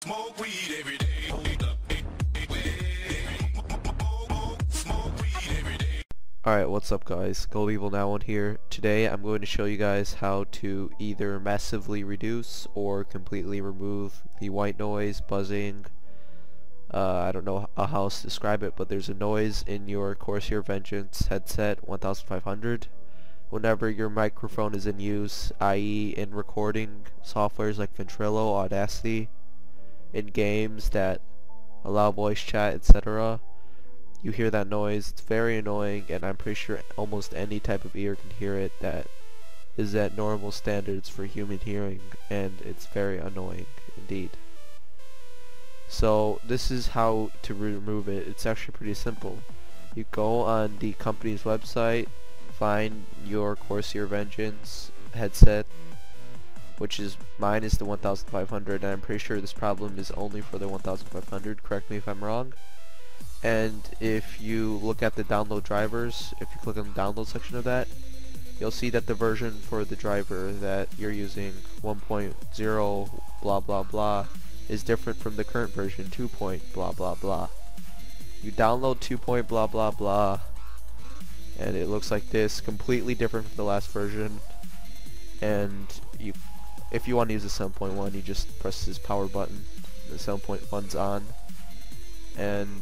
Smoke weed every day. Alright, what's up guys? Gold Evil Now One here. Today I'm going to show you guys how to either massively reduce or completely remove the white noise, buzzing. I don't know how else to describe it, but there's a noise in your Corsair Vengeance headset 1500 whenever your microphone is in use, i.e. in recording softwares like Ventrilo, Audacity, in games that allow voice chat, etc. You hear that noise. It's very annoying, and I'm pretty sure almost any type of ear can hear it that is at normal standards for human hearing, and it's very annoying indeed. So this is how to remove it. It's actually pretty simple. You go on the company's website, find your Corsair Vengeance headset, which is mine is the 1500, and I'm pretty sure this problem is only for the 1500. Correct me if I'm wrong. And if you look at the download drivers, if you click on the download section of that, you'll see that the version for the driver that you're using, 1.0 blah blah blah, is different from the current version, 2. Blah blah blah. You download 2. Blah blah blah, and it looks like this, completely different from the last version. And if you want to use the 7.1, you just press this power button. The 7.1's on, and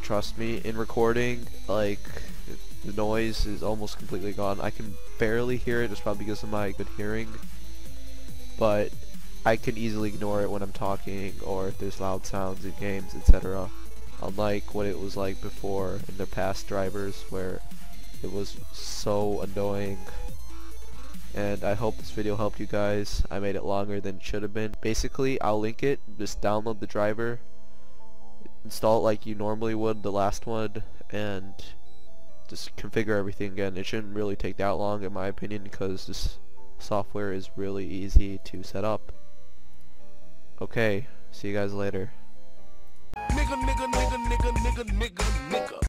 trust me, in recording, like, the noise is almost completely gone. I can barely hear it. It's probably because of my good hearing, but I can easily ignore it when I'm talking or if there's loud sounds in games, etc. Unlike what it was like before in the past drivers, where it was so annoying. And I hope this video helped you guys. I made it longer than it should have been. Basically, I'll link it. Just download the driver, install it like you normally would the last one, and just configure everything again. It shouldn't really take that long in my opinion, because this software is really easy to set up. Okay, see you guys later. Nigga, nigga, nigga, nigga, nigga, nigga, nigga.